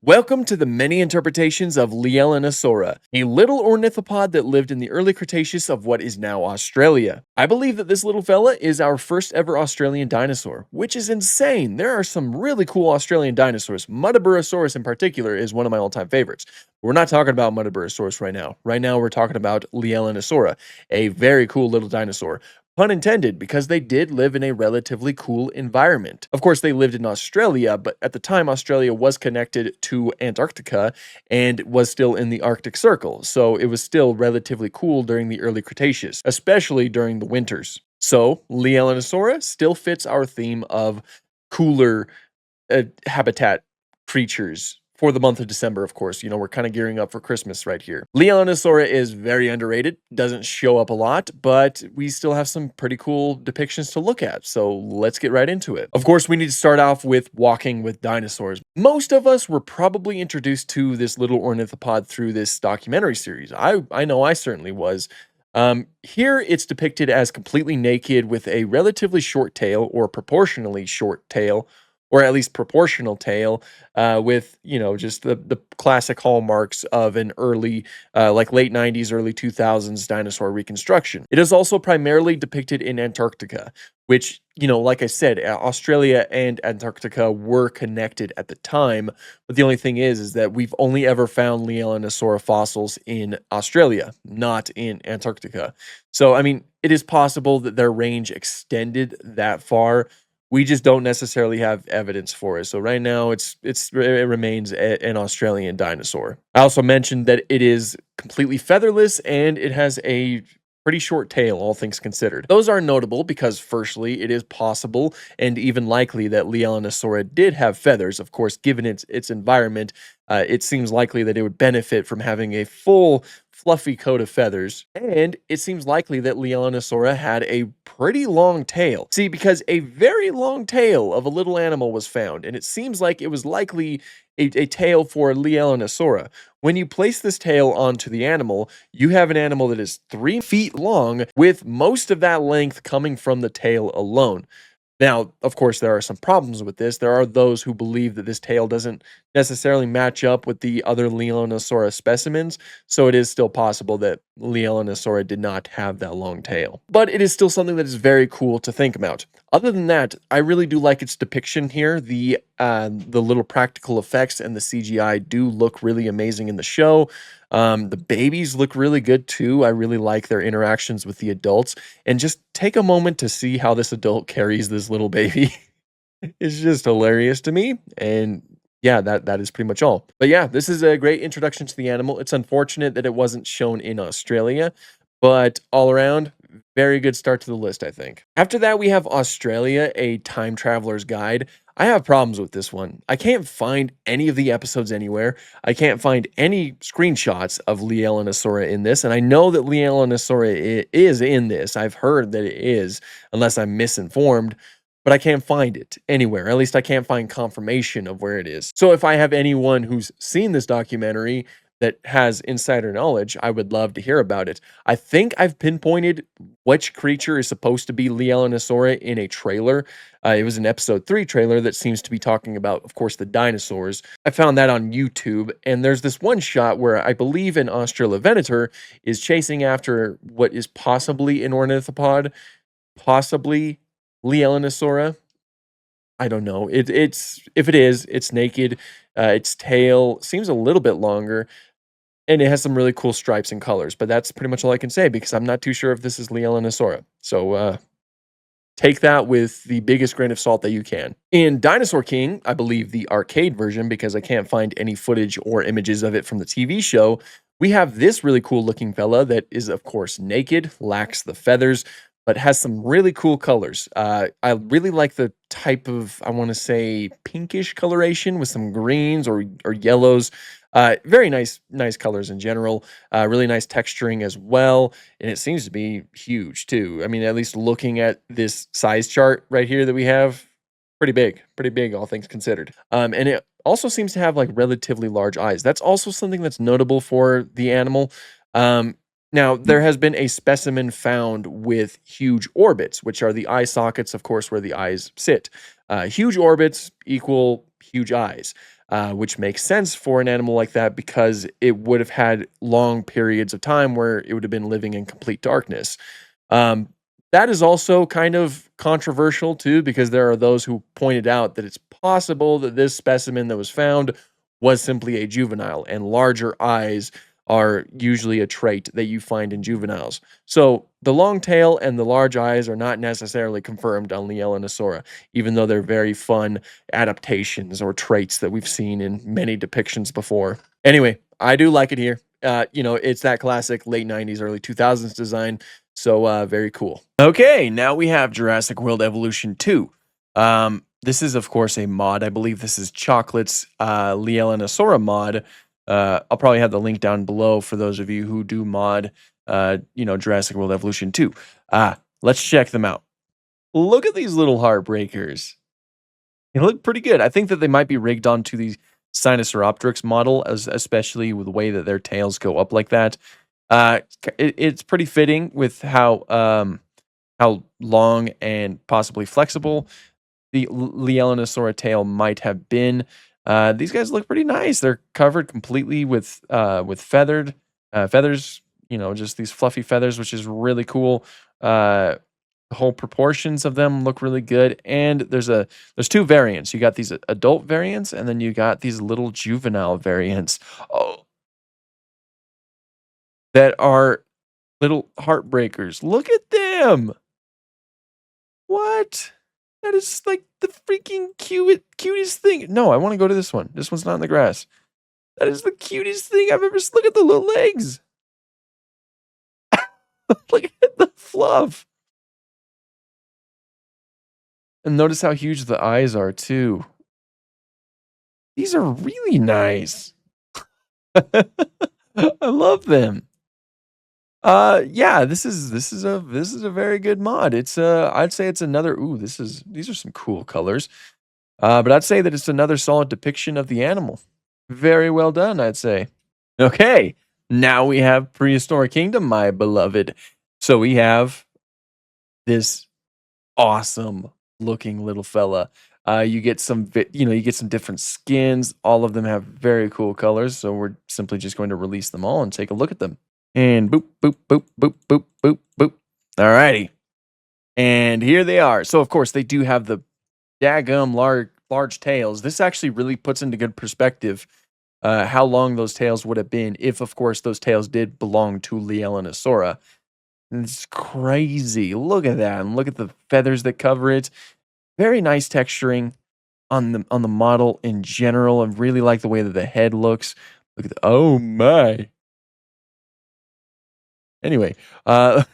Welcome to the many interpretations of Leaellynasaura, a little ornithopod that lived in the early Cretaceous of what is now Australia. I believe that this little fella is our first ever Australian dinosaur, which is insane. There are some really cool Australian dinosaurs. Muttaburrasaurus in particular is one of my all-time favorites. We're not talking about Muttaburrasaurus right now. Right now we're talking about Leaellynasaura, a very cool little dinosaur. Pun intended, because they did live in a relatively cool environment. Of course, they lived in Australia, but at the time, Australia was connected to Antarctica and was still in the Arctic Circle, so it was still relatively cool during the early Cretaceous, especially during the winters. So, Leaellynasaura still fits our theme of cooler habitat creatures for the month of December, of course. You know, we're kind of gearing up for Christmas right here. Leaellynasaura is very underrated, doesn't show up a lot, but we still have some pretty cool depictions to look at, so let's get right into it. Of course, we need to start off with walking with dinosaurs. Most of us were probably introduced to this little ornithopod through this documentary series. I know I certainly was. Here it's depicted as completely naked with a relatively short tail, or proportionally short tail, or at least proportional tail, with, you know, just the classic hallmarks of an early, like late 90s, early 2000s dinosaur reconstruction. It is also primarily depicted in Antarctica, which, you know, like I said, Australia and Antarctica were connected at the time, but the only thing is that we've only ever found Leaellynasaura fossils in Australia, not in Antarctica. So, I mean, it is possible that their range extended that far. We just don't necessarily have evidence for it. So right now it remains an Australian dinosaur. I also mentioned that it is completely featherless and it has a pretty short tail, all things considered. Those are notable because, firstly, it is possible and even likely that Leaellynasaura did have feathers. Of course, given its environment, it seems likely that it would benefit from having a full fluffy coat of feathers, and it seems likely that Leaellynasaura had a pretty long tail. See, because a very long tail of a little animal was found, and it seems like it was likely a tail for Leaellynasaura. When you place this tail onto the animal, you have an animal that is 3 feet long, with most of that length coming from the tail alone. Now, of course, there are some problems with this. There are those who believe that this tail doesn't necessarily match up with the other Leaellynasaura specimens, so it is still possible that Leaellynasaura did not have that long tail. But it is still something that is very cool to think about. Other than that, I really do like its depiction here. The little practical effects and the CGI do look really amazing in the show. The babies look really good too. I really like their interactions with the adults. And just take a moment to see how this adult carries this little baby. It's just hilarious to me. And yeah, that is pretty much all. But yeah, this is a great introduction to the animal. It's unfortunate that it wasn't shown in Australia, but all around, very good start to the list, I think. After that, we have Australia, a time traveler's guide. I have problems with this one. I can't find any of the episodes anywhere. I can't find any screenshots of Leaellynasaura in this, and I know that Leaellynasaura is in this. I've heard that it is, unless I'm misinformed, but I can't find it anywhere. At least I can't find confirmation of where it is. So if I have anyone who's seen this documentary that has insider knowledge, I would love to hear about it. I think I've pinpointed which creature is supposed to be Leaellynasaura in a trailer. It was an episode 3 trailer that seems to be talking about, of course, the dinosaurs. I found that on YouTube, and there's this one shot where I believe an Australovenator is chasing after what is possibly an ornithopod, possibly Leaellynasaura. I don't know. It's if it is, it's naked. Its tail seems a little bit longer, and it has some really cool stripes and colors, but that's pretty much all I can say because I'm not too sure if this is Leaellynasaura. So take that with the biggest grain of salt that you can. In Dinosaur King, I believe the arcade version, because I can't find any footage or images of it from the TV show, we have this really cool looking fella that is, of course, naked, lacks the feathers, but has some really cool colors. I really like the type of, I want to say, pinkish coloration with some greens or yellows. Very nice colors in general. Really nice texturing as well, and it seems to be huge too. I mean, at least looking at this size chart right here that we have, pretty big, all things considered. And it also seems to have like relatively large eyes. That's also something that's notable for the animal. Now, there has been a specimen found with huge orbits, which are the eye sockets, of course, where the eyes sit. Huge orbits equal huge eyes. which makes sense for an animal like that because it would have had long periods of time where it would have been living in complete darkness. Um, that is also kind of controversial too, because there are those who pointed out that it's possible that this specimen that was found was simply a juvenile, and larger eyes are usually a trait that you find in juveniles. So the long tail and the large eyes are not necessarily confirmed on Leaellynasaura, even though they're very fun adaptations or traits that we've seen in many depictions before. Anyway, I do like it here. It's that classic late 90s, early 2000s design. So very cool. Okay, now we have Jurassic World Evolution 2. This is of course a mod. I believe this is Chocolate's Leaellynasaura mod. I'll probably have the link down below for those of you who do mod Jurassic World Evolution 2. Let's check them out. Look at these little heartbreakers. They look pretty good. I think that they might be rigged onto the Sinosauropteryx model, especially with the way that their tails go up like that. It's pretty fitting with how long and possibly flexible the Leaellynasaura tail might have been. These guys look pretty nice. They're covered completely with feathers. Just these fluffy feathers, which is really cool. The whole proportions of them look really good. And there's two variants. You got these adult variants, and then you got these little juvenile variants. Oh, that are little heartbreakers. Look at them. What? That is like the freaking cutest thing. No, I want to go to this one. This one's not in the grass. That is the cutest thing I've ever seen. Look at the little legs. Look at the fluff. And notice how huge the eyes are too. These are really nice. I love them. Yeah, this is a very good mod. I'd say it's another these are some cool colors. But I'd say that it's another solid depiction of the animal. Very well done, I'd say. Okay, now we have Prehistoric Kingdom, my beloved. So we have this awesome looking little fella. You get some different skins. All of them have very cool colors. So we're simply just going to release them all and take a look at them. And boop, boop, boop, boop, boop, boop, boop. Alrighty. And here they are. So of course they do have the daggum large tails. This actually really puts into good perspective how long those tails would have been if, of course, those tails did belong to Leaellynasaura. It's crazy. Look at that. And look at the feathers that cover it. Very nice texturing on the model in general. I really like the way that the head looks. Look at oh my. Anyway, that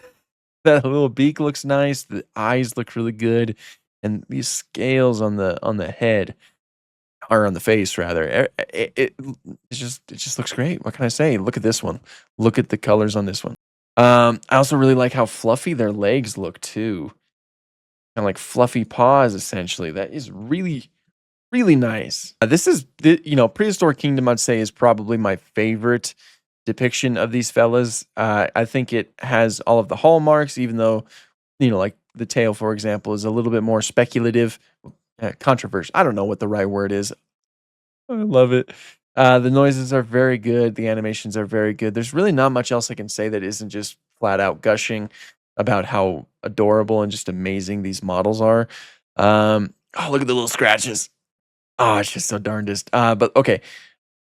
little beak looks nice. The eyes look really good. And these scales on the head, or on the face rather, it just looks great. What can I say? Look at this one. Look at the colors on this one. I also really like how fluffy their legs look too. Kind of like fluffy paws, essentially. That is really, really nice. This is, Prehistoric Kingdom, I'd say, is probably my favorite depiction of these fellas. I think it has all of the hallmarks, even though, like the tail, for example, is a little bit more speculative, controversial. I don't know what the right word is. I love it. The noises are very good. The animations are very good. There's really not much else I can say that isn't just flat out gushing about how adorable and just amazing these models are. Oh, look at the little scratches. Oh, it's just so darndest. But okay.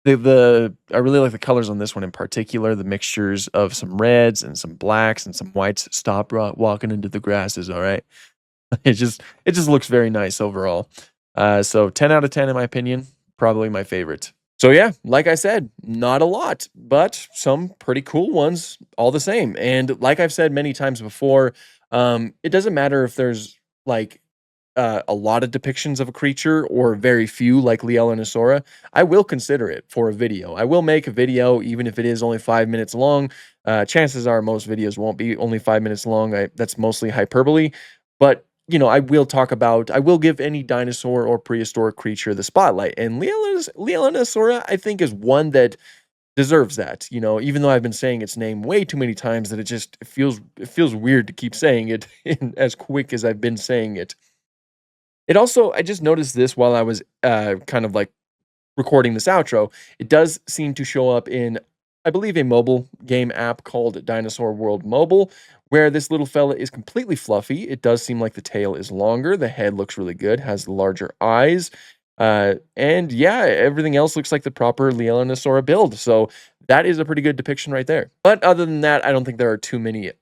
I really like the colors on this one in particular. The mixtures of some reds and some blacks and some whites. Stop walking into the grasses, all right? It just looks very nice overall. So 10 out of 10 in my opinion. Probably my favorite. So yeah, like I said, not a lot, but some pretty cool ones all the same. And like I've said many times before, it doesn't matter if there's like a lot of depictions of a creature or very few like Leaellynasaura. I will consider it for a video. I will make a video even if it is only 5 minutes long. Chances are most videos won't be only 5 minutes long. That's mostly hyperbole. But I will give any dinosaur or prehistoric creature the spotlight. And Leaellynasaura, I think, is one that deserves that. Even though I've been saying its name way too many times that it feels weird to keep saying it as quick as I've been saying it. I just noticed this while I was kind of like recording this outro, it does seem to show up in, I believe, a mobile game app called Dinosaur World Mobile, where this little fella is completely fluffy. It does seem like the tail is longer. The head looks really good, has larger eyes. And yeah, everything else looks like the proper Leaellynasaura build. So that is a pretty good depiction right there. But other than that, I don't think there are too many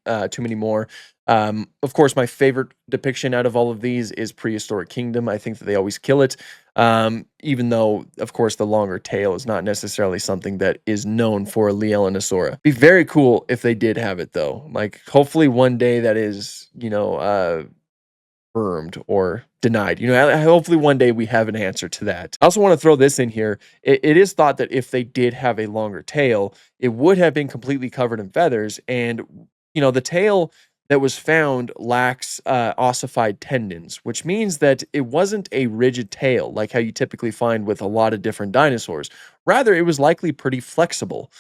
more. Of course, my favorite depiction out of all of these is Prehistoric Kingdom. I think that they always kill it. Even though, of course, the longer tail is not necessarily something that is known for Leaellynasaura. Be very cool if they did have it though. Like, hopefully one day that is, confirmed or denied. Hopefully one day we have an answer to that. I also want to throw this in here. It is thought that if they did have a longer tail, it would have been completely covered in feathers. And, the tail that was found lacks ossified tendons, which means that it wasn't a rigid tail like how you typically find with a lot of different dinosaurs. Rather, it was likely pretty flexible.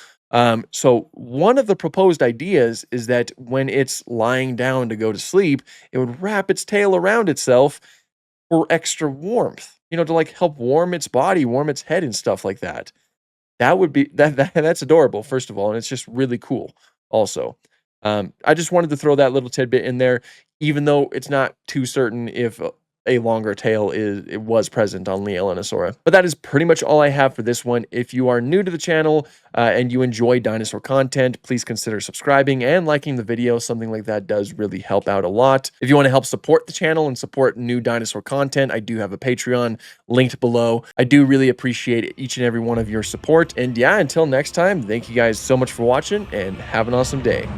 So one of the proposed ideas is that when it's lying down to go to sleep, it would wrap its tail around itself for extra warmth, to like help warm its body, warm its head and stuff like that. That would be that's adorable, first of all, and it's just really cool also. I just wanted to throw that little tidbit in there, even though it's not too certain if a longer tail was present on Leaellynasaura. But that is pretty much all I have for this one. If you are new to the channel and you enjoy dinosaur content, please consider subscribing and liking the video. Something like that does really help out a lot. If you want to help support the channel and support new dinosaur content, I do have a Patreon linked below. I do really appreciate each and every one of your support. And yeah, until next time, thank you guys so much for watching and have an awesome day.